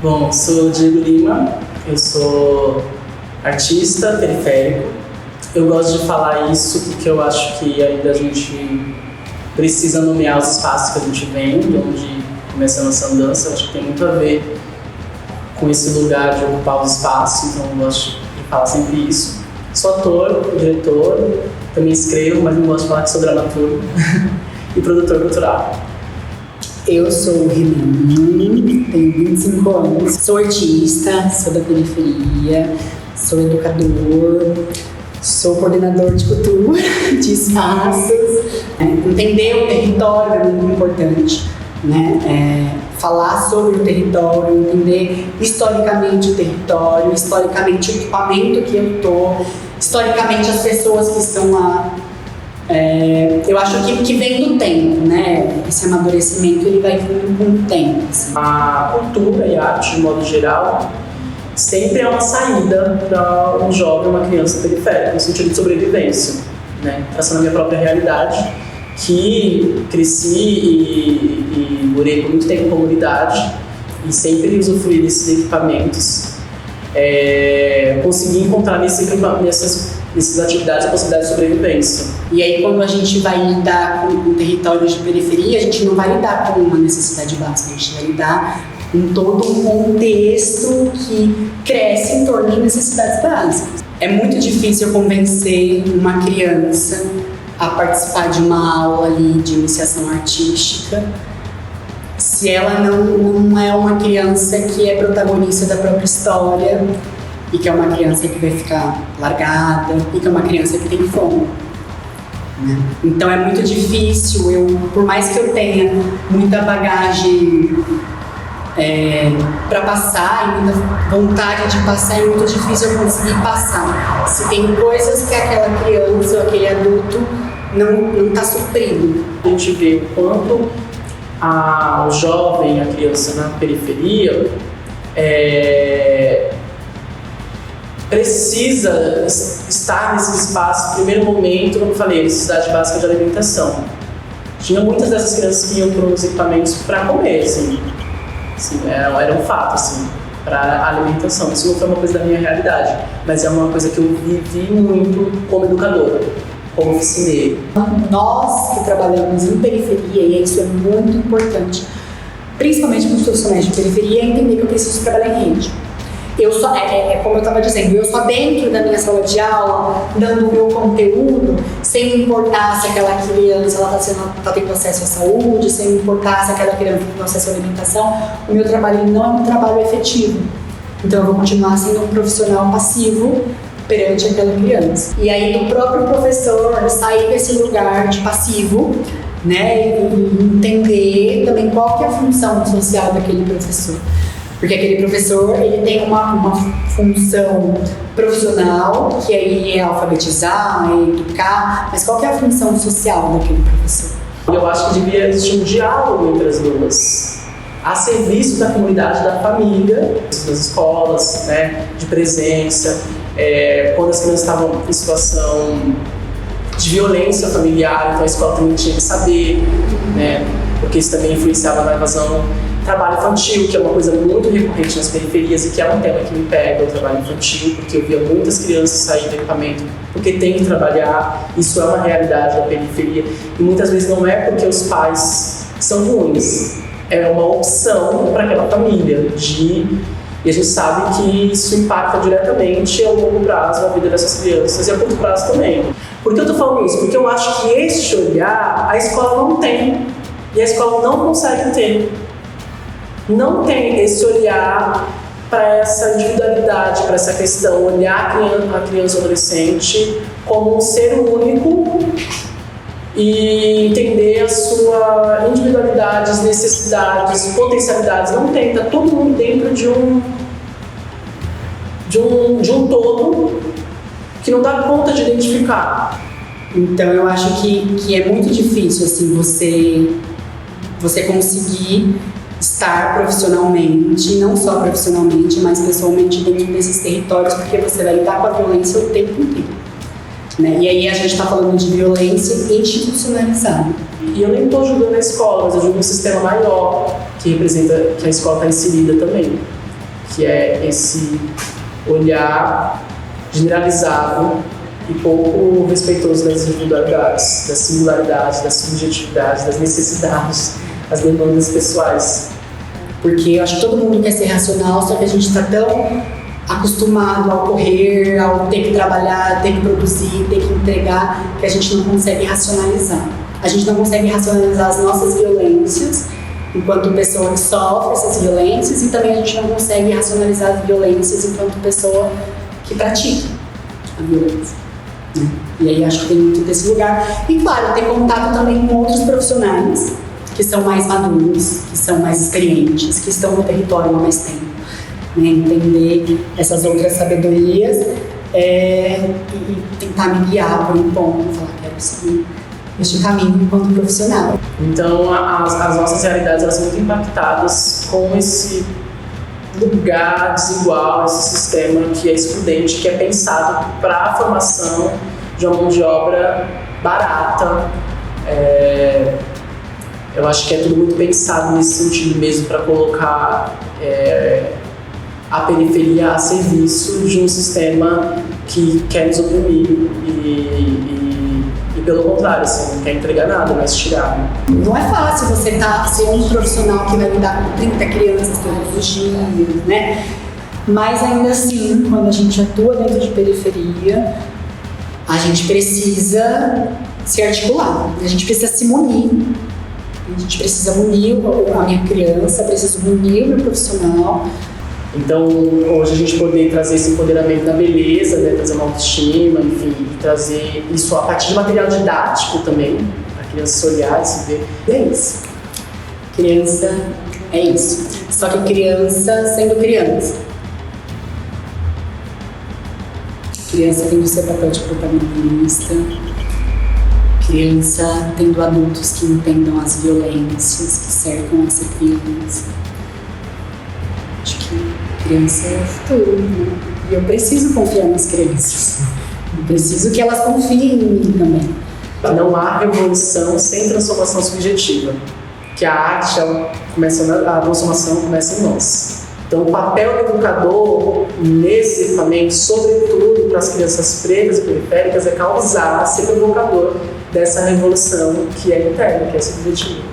Bom, sou Diego Lima, eu sou artista periférico. Eu gosto de falar isso porque eu acho que ainda a gente precisa nomear os espaços que a gente vem, de onde começa a nossa andança. Eu acho que tem muito a ver com esse lugar de ocupar os espaços, então eu gosto de falar sempre isso. Sou ator, diretor, também escrevo, mas não gosto de falar que sou dramaturgo e produtor cultural. Eu sou Renan, tenho 25 anos, sou artista, sou da periferia, sou educador, sou coordenador de cultura, de espaços. Entender o território é muito importante, né? Falar sobre o território, entender historicamente o território, historicamente o equipamento que eu estou, historicamente as pessoas que estão lá. Eu acho que vem do tempo, né? Esse amadurecimento ele vai vindo com o tempo. Assim. A cultura e a arte, de modo geral, sempre é uma saída para um jovem, uma criança periférica, no sentido de sobrevivência, né? Traçando a minha própria realidade, que cresci e morei por muito tempo em comunidade e sempre usufruí desses equipamentos. Consegui encontrar nessas atividades a possibilidade de sobrevivência. E aí, quando a gente vai lidar com territórios de periferia, a gente não vai lidar com uma necessidade básica, a gente vai lidar com todo um contexto que cresce em torno de necessidades básicas. É muito difícil convencer uma criança a participar de uma aula ali de iniciação artística se ela não é uma criança que é protagonista da própria história e que é uma criança que vai ficar largada e que é uma criança que tem fome. Então é muito difícil, por mais que eu tenha muita bagagem para passar e muita vontade de passar, é muito difícil eu conseguir passar se tem coisas que aquela criança ou aquele adulto não está suprindo. A gente vê o quanto o jovem, a criança na periferia precisa estar nesse espaço, no primeiro momento, como eu falei, necessidade básica de alimentação. Tinha muitas dessas crianças que iam para os equipamentos para comer, assim, era um fato, assim, para alimentação. Isso não foi uma coisa da minha realidade, mas é uma coisa que eu vivi muito como educadora, como oficineiro. Nós que trabalhamos em periferia, e isso é muito importante, principalmente para os profissionais de periferia, entender que eu preciso trabalhar em rede. Como eu estava dizendo, eu só dentro da minha sala de aula, dando o meu conteúdo, sem importar se aquela criança está tendo acesso à saúde, sem importar se aquela criança tem acesso à alimentação, o meu trabalho não é um trabalho efetivo. Então eu vou continuar sendo um profissional passivo perante aquela criança. E aí do próprio professor sair desse lugar de passivo, né, e entender também qual que é a função social daquele professor. Porque aquele professor, ele tem uma função profissional, que aí é alfabetizar, é educar, mas qual que é a função social daquele professor? Eu acho que devia existir um diálogo entre as duas, a serviço da comunidade, da família, das escolas, né, de presença, quando as crianças estavam em situação de violência familiar, então a escola também tinha que saber, né, porque isso também influenciava na evasão. Trabalho infantil, que é uma coisa muito recorrente nas periferias e que é um tema que me pega, o trabalho infantil, porque eu via muitas crianças sair do equipamento porque tem que trabalhar, isso é uma realidade da periferia e muitas vezes não é porque os pais são ruins, é uma opção para aquela família e a gente sabe que isso impacta diretamente a longo prazo a vida dessas crianças e a curto prazo também. Por que eu estou falando isso? Porque eu acho que esse olhar a escola não tem e a escola não consegue ter. Não tem esse olhar para essa individualidade, para essa questão, olhar a criança e adolescente como um ser único e entender a sua individualidade, as necessidades, potencialidades. Não tem, está todo mundo dentro de um todo que não dá conta de identificar. Então eu acho que é muito difícil assim, você conseguir estar profissionalmente, não só profissionalmente, mas pessoalmente dentro desses territórios, porque você vai lidar com a violência o tempo inteiro. Né? E aí a gente está falando de violência institucionalizada. E eu nem estou julgando a escola, mas eu julgo um sistema maior que representa que a escola está inserida também. que é esse olhar generalizado e pouco respeitoso das individualidades, das singularidades, das subjetividades, das necessidades, das demandas pessoais. Porque eu acho que todo mundo quer ser racional, só que a gente está tão acostumado ao correr, ao ter que trabalhar, ter que produzir, ter que entregar, que a gente não consegue racionalizar. A gente não consegue racionalizar as nossas violências enquanto pessoa que sofre essas violências, e também a gente não consegue racionalizar as violências enquanto pessoa que pratica a violência. E aí acho que tem muito desse lugar. E claro, ter contato também com outros profissionais que são mais maduros, que são mais experientes, que estão no território há mais tempo. Né? Entender essas outras sabedorias e tentar me guiar por um ponto, falar que quero seguir este caminho enquanto profissional. Então, as nossas realidades elas são muito impactadas com esse lugar desigual, esse sistema que é excludente, que é pensado para a formação de uma mão de obra barata. Eu acho que é tudo muito pensado nesse sentido mesmo, para colocar a periferia a serviço de um sistema que quer nos oprimir e pelo contrário, assim, não quer entregar nada, mas tirar. Não é fácil você ser um profissional que vai lidar com 30 crianças todos os dias, né? Mas ainda assim, quando a gente atua dentro de periferia, a gente precisa se articular, a gente precisa se munir. A gente precisa munir a minha criança, precisa munir o meu profissional. Então, hoje a gente poder trazer esse empoderamento da beleza, né, trazer uma autoestima, enfim, trazer isso a partir de material didático também, para a criança se olhar e se ver. E é isso. Criança é isso. Só que criança sendo criança. Criança tendo seu papel de protagonista. Criança tendo adultos que entendam as violências que cercam essa criança. Acho que criança é o futuro, né? E eu preciso confiar nas crianças. Eu preciso que elas confiem em mim também. Não há revolução sem transformação subjetiva. Que a arte, a transformação começa em nós. Então, o papel do educador nesse equipamento, sobretudo para as crianças pretas e periféricas, é causar, ser provocador dessa revolução que é interna, que é subjetiva.